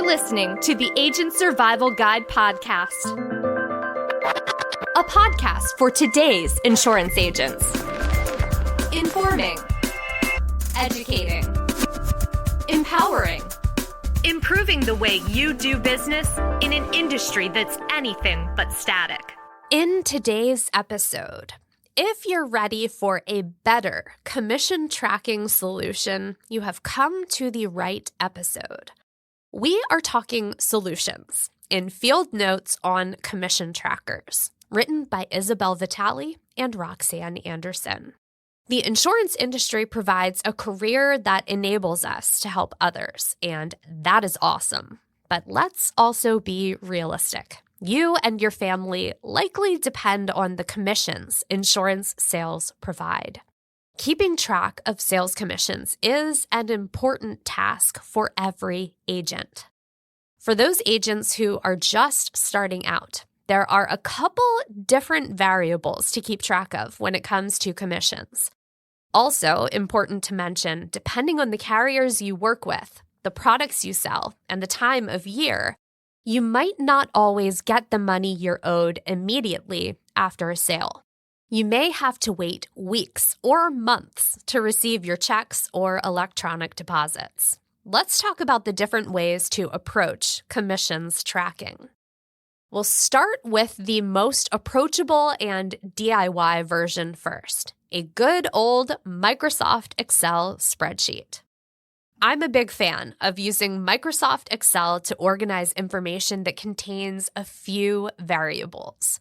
listening to the Agent Survival Guide podcast, a podcast for today's insurance agents. Informing, educating, empowering, improving the way you do business in an industry that's anything but static. In today's episode, if you're ready for a better commission tracking solution, you have come to the right episode. We are talking solutions in Field Notes on Commission Trackers, written by Isabel Vitale and Roxanne Anderson. The insurance industry provides a career that enables us to help others, and that is awesome. But let's also be realistic. You and your family likely depend on the commissions insurance sales provide. Keeping track of sales commissions is an important task for every agent. For those agents who are just starting out, there are a couple different variables to keep track of when it comes to commissions. Also important to mention, depending on the carriers you work with, the products you sell, and the time of year, you might not always get the money you're owed immediately after a sale. You may have to wait weeks or months to receive your checks or electronic deposits. Let's talk about the different ways to approach commissions tracking. We'll start with the most approachable and DIY version first, a good old Microsoft Excel spreadsheet. I'm a big fan of using Microsoft Excel to organize information that contains a few variables.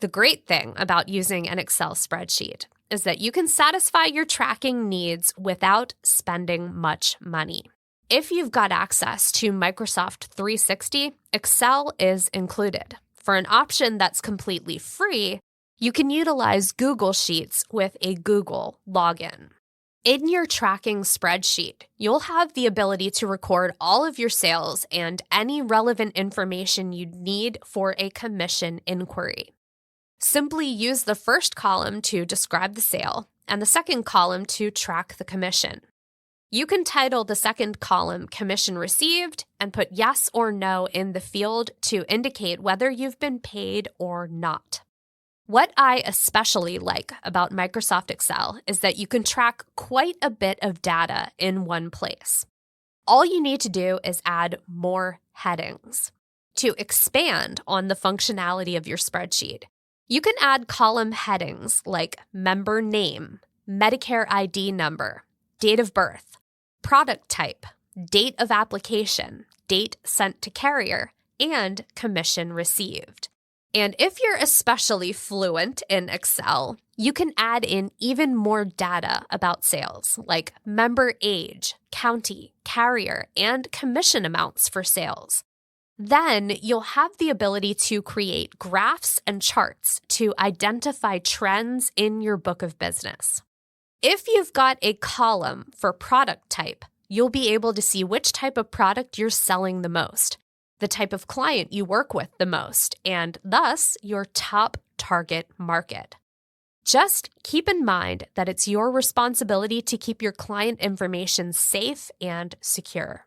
The great thing about using an Excel spreadsheet is that you can satisfy your tracking needs without spending much money. If you've got access to Microsoft 360, Excel is included. For an option that's completely free, you can utilize Google Sheets with a Google login. In your tracking spreadsheet, you'll have the ability to record all of your sales and any relevant information you need for a commission inquiry. Simply use the first column to describe the sale and the second column to track the commission. You can title the second column Commission Received and put yes or no in the field to indicate whether you've been paid or not. What I especially like about Microsoft Excel is that you can track quite a bit of data in one place. All you need to do is add more headings. To expand on the functionality of your spreadsheet, you can add column headings like member name, Medicare ID number, date of birth, product type, date of application, date sent to carrier, and commission received. And if you're especially fluent in Excel, you can add in even more data about sales, like member age, county, carrier, and commission amounts for sales. Then you'll have the ability to create graphs and charts to identify trends in your book of business. If you've got a column for product type, you'll be able to see which type of product you're selling the most, the type of client you work with the most, and thus your top target market. Just keep in mind that it's your responsibility to keep your client information safe and secure.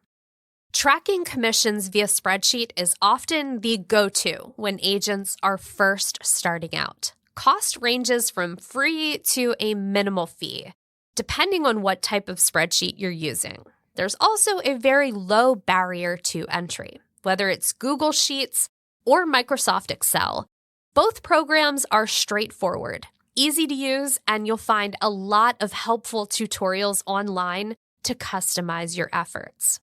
Tracking commissions via spreadsheet is often the go-to when agents are first starting out. Cost ranges from free to a minimal fee, depending on what type of spreadsheet you're using. There's also a very low barrier to entry. Whether it's Google Sheets or Microsoft Excel, both programs are straightforward, easy to use, and you'll find a lot of helpful tutorials online to customize your efforts.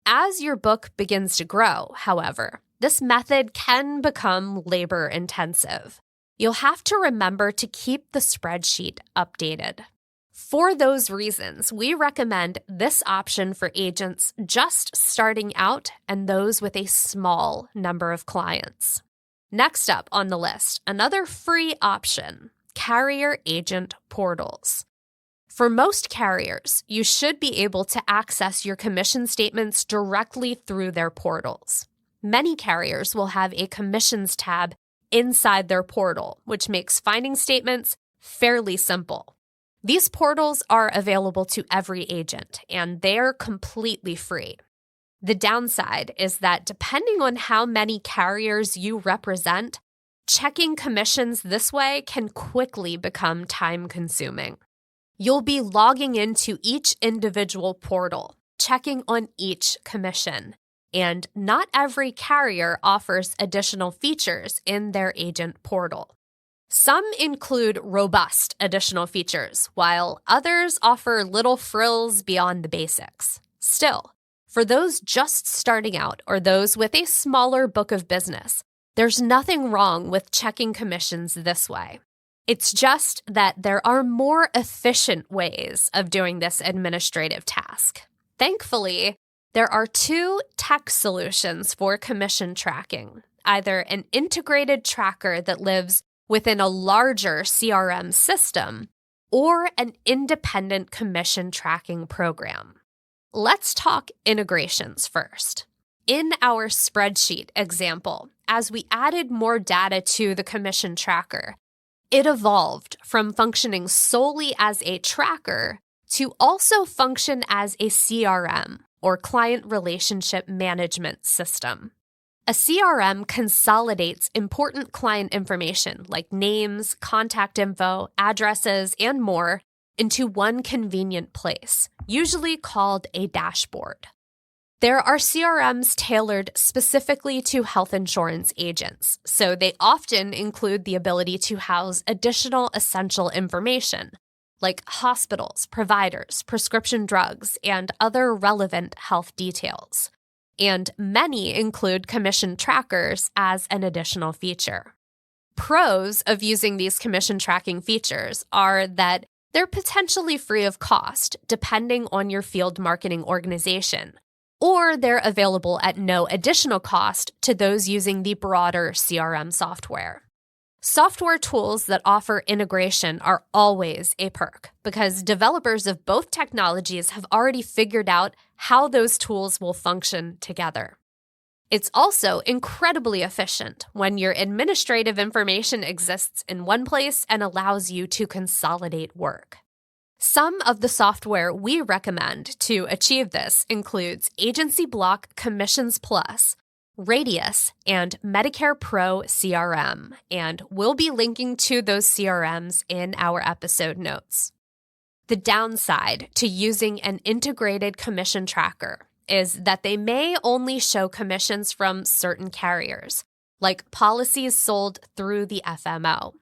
As your book begins to grow, however, this method can become labor-intensive. You'll have to remember to keep the spreadsheet updated. For those reasons, we recommend this option for agents just starting out and those with a small number of clients. Next up on the list, another free option, carrier agent portals. For most carriers, you should be able to access your commission statements directly through their portals. Many carriers will have a commissions tab inside their portal, which makes finding statements fairly simple. These portals are available to every agent, and they're completely free. The downside is that depending on how many carriers you represent, checking commissions this way can quickly become time-consuming. You'll be logging into each individual portal, checking on each commission, and not every carrier offers additional features in their agent portal. Some include robust additional features, while others offer little frills beyond the basics. Still, for those just starting out or those with a smaller book of business, there's nothing wrong with checking commissions this way. It's just that there are more efficient ways of doing this administrative task. Thankfully, there are two tech solutions for commission tracking, either an integrated tracker that lives within a larger CRM system or an independent commission tracking program. Let's talk integrations first. In our spreadsheet example, as we added more data to the commission tracker, it evolved from functioning solely as a tracker to also function as a CRM, or client relationship management system. A CRM consolidates important client information like names, contact info, addresses, and more into one convenient place, usually called a dashboard. There are CRMs tailored specifically to health insurance agents, so they often include the ability to house additional essential information, like hospitals, providers, prescription drugs, and other relevant health details. And many include commission trackers as an additional feature. Pros of using these commission tracking features are that they're potentially free of cost, depending on your field marketing organization, or they're available at no additional cost to those using the broader CRM software. Software tools that offer integration are always a perk because developers of both technologies have already figured out how those tools will function together. It's also incredibly efficient when your administrative information exists in one place and allows you to consolidate work. Some of the software we recommend to achieve this includes Agency Block Commissions Plus, Radius, and Medicare Pro CRM, and we'll be linking to those CRMs in our episode notes. The downside to using an integrated commission tracker is that they may only show commissions from certain carriers, like policies sold through the FMO.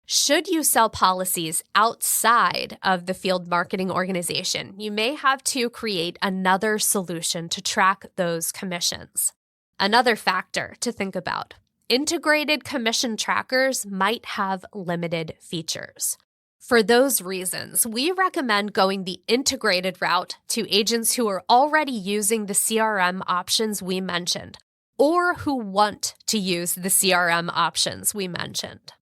Should you sell policies outside of the field marketing organization, you may have to create another solution to track those commissions. Another factor to think about, integrated commission trackers might have limited features. For those reasons, we recommend going the integrated route to agents who are already using the CRM options we mentioned, or who want to use the CRM options we mentioned.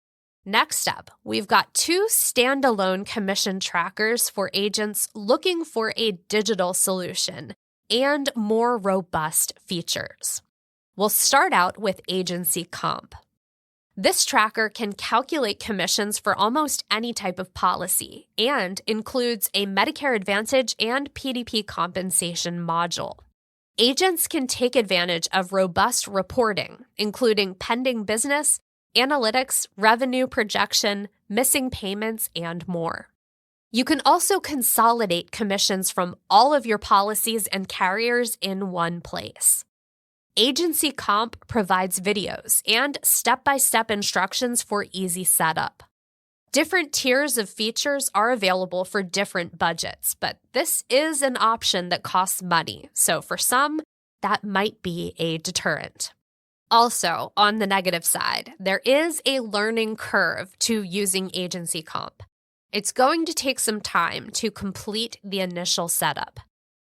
Next up, we've got two standalone commission trackers for agents looking for a digital solution and more robust features. We'll start out with AgencyComp. This tracker can calculate commissions for almost any type of policy and includes a Medicare Advantage and PDP compensation module. Agents can take advantage of robust reporting, including pending business, analytics, revenue projection, missing payments, and more. You can also consolidate commissions from all of your policies and carriers in one place. AgencyComp provides videos and step-by-step instructions for easy setup. Different tiers of features are available for different budgets, but this is an option that costs money, so for some, that might be a deterrent. Also, on the negative side, there is a learning curve to using AgencyComp. It's going to take some time to complete the initial setup.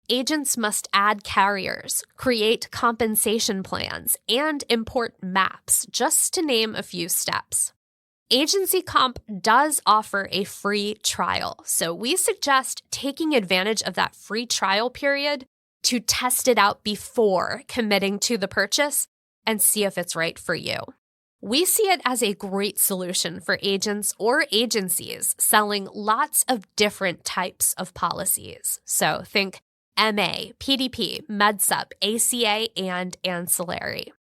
Agents must add carriers, create compensation plans, and import maps, just to name a few steps. AgencyComp does offer a free trial, so we suggest taking advantage of that free trial period to test it out before committing to the purchase and see if it's right for you. We see it as a great solution for agents or agencies selling lots of different types of policies. So think MA, PDP, MedSup, ACA, and ancillary.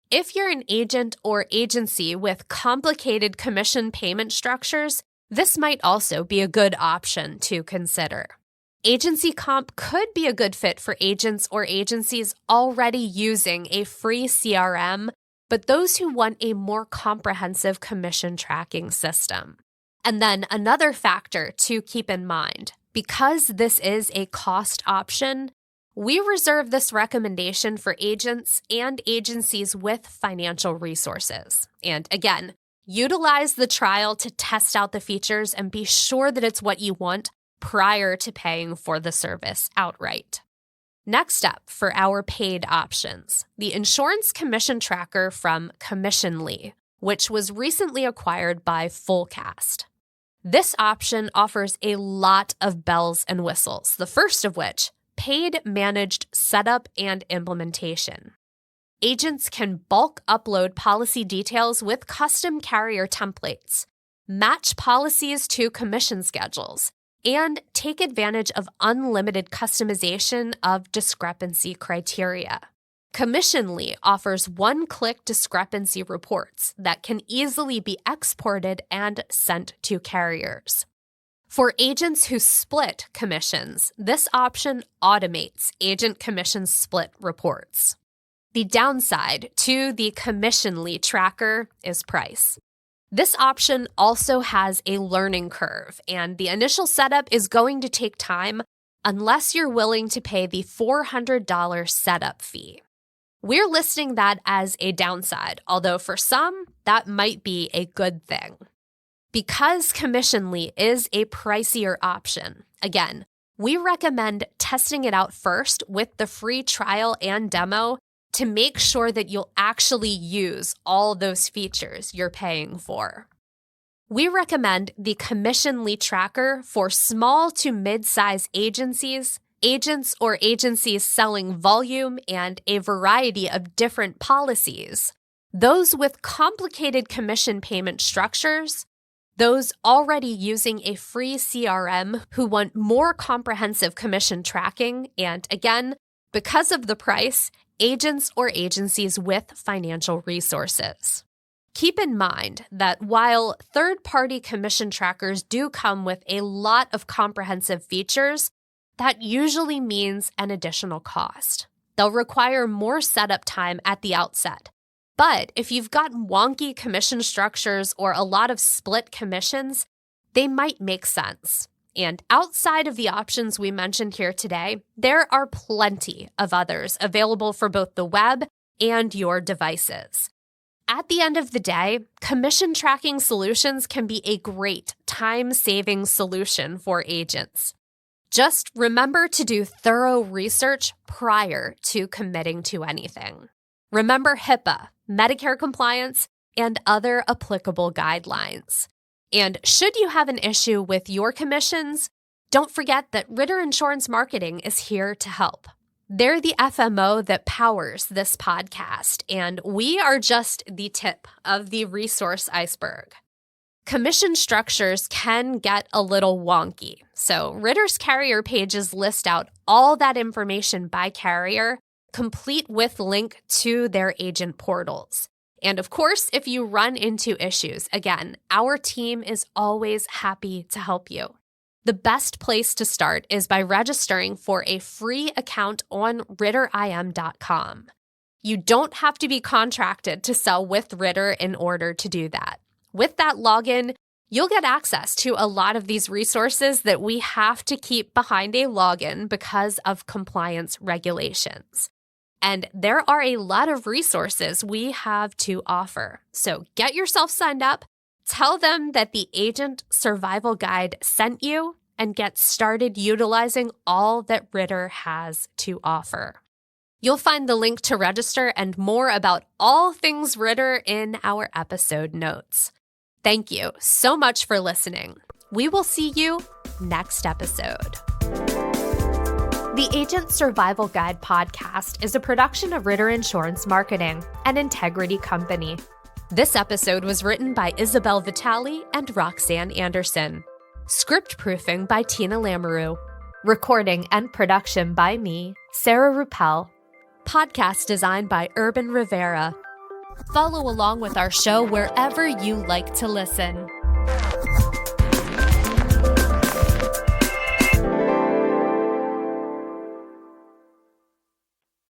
If you're an agent or agency with complicated commission payment structures, this might also be a good option to consider. AgencyComp could be a good fit for agents or agencies already using a free CRM, but those who want a more comprehensive commission tracking system. And then another factor to keep in mind, because this is a cost option, we reserve this recommendation for agents and agencies with financial resources. And again, utilize the trial to test out the features and be sure that it's what you want prior to paying for the service outright. Next up for our paid options, the Insurance Commission Tracker from Commissionly, which was recently acquired by Fullcast. This option offers a lot of bells and whistles, the first of which, paid managed setup and implementation. Agents can bulk upload policy details with custom carrier templates, match policies to commission schedules, and take advantage of unlimited customization of discrepancy criteria. Commissionly offers one-click discrepancy reports that can easily be exported and sent to carriers. For agents who split commissions, this option automates agent commission split reports. The downside to the Commissionly tracker is price. This option also has a learning curve, and the initial setup is going to take time unless you're willing to pay the $400 setup fee. We're listing that as a downside, although for some, that might be a good thing. Because Commissionly is a pricier option, again, we recommend testing it out first with the free trial and demo to make sure that you'll actually use all those features you're paying for. We recommend the Commissionly tracker for small to mid-size agencies, agents or agencies selling volume and a variety of different policies, those with complicated commission payment structures, those already using a free CRM who want more comprehensive commission tracking, and again, because of the price, agents or agencies with financial resources. Keep in mind that while third-party commission trackers do come with a lot of comprehensive features, that usually means an additional cost. They'll require more setup time at the outset. But if you've got wonky commission structures or a lot of split commissions, they might make sense. And outside of the options we mentioned here today, there are plenty of others available for both the web and your devices. At the end of the day, commission tracking solutions can be a great time-saving solution for agents. Just remember to do thorough research prior to committing to anything. Remember HIPAA, Medicare compliance, and other applicable guidelines. And should you have an issue with your commissions, don't forget that Ritter Insurance Marketing is here to help. They're the FMO that powers this podcast, and we are just the tip of the resource iceberg. Commission structures can get a little wonky, so Ritter's carrier pages list out all that information by carrier, complete with link to their agent portals. And of course, if you run into issues, again, our team is always happy to help you. The best place to start is by registering for a free account on ritterim.com. You don't have to be contracted to sell with Ritter in order to do that. With that login, you'll get access to a lot of these resources that we have to keep behind a login because of compliance regulations. And there are a lot of resources we have to offer. So get yourself signed up, tell them that the Agent Survival Guide sent you, and get started utilizing all that Ritter has to offer. You'll find the link to register and more about all things Ritter in our episode notes. Thank you so much for listening. We will see you next episode. The Agent Survival Guide podcast is a production of Ritter Insurance Marketing, an integrity company. This episode was written by Isabel Vitale and Roxanne Anderson. Script proofing by Tina Lamoureux. Recording and production by me, Sarah Ruppel. Podcast design by Urban Rivera. Follow along with our show wherever you like to listen.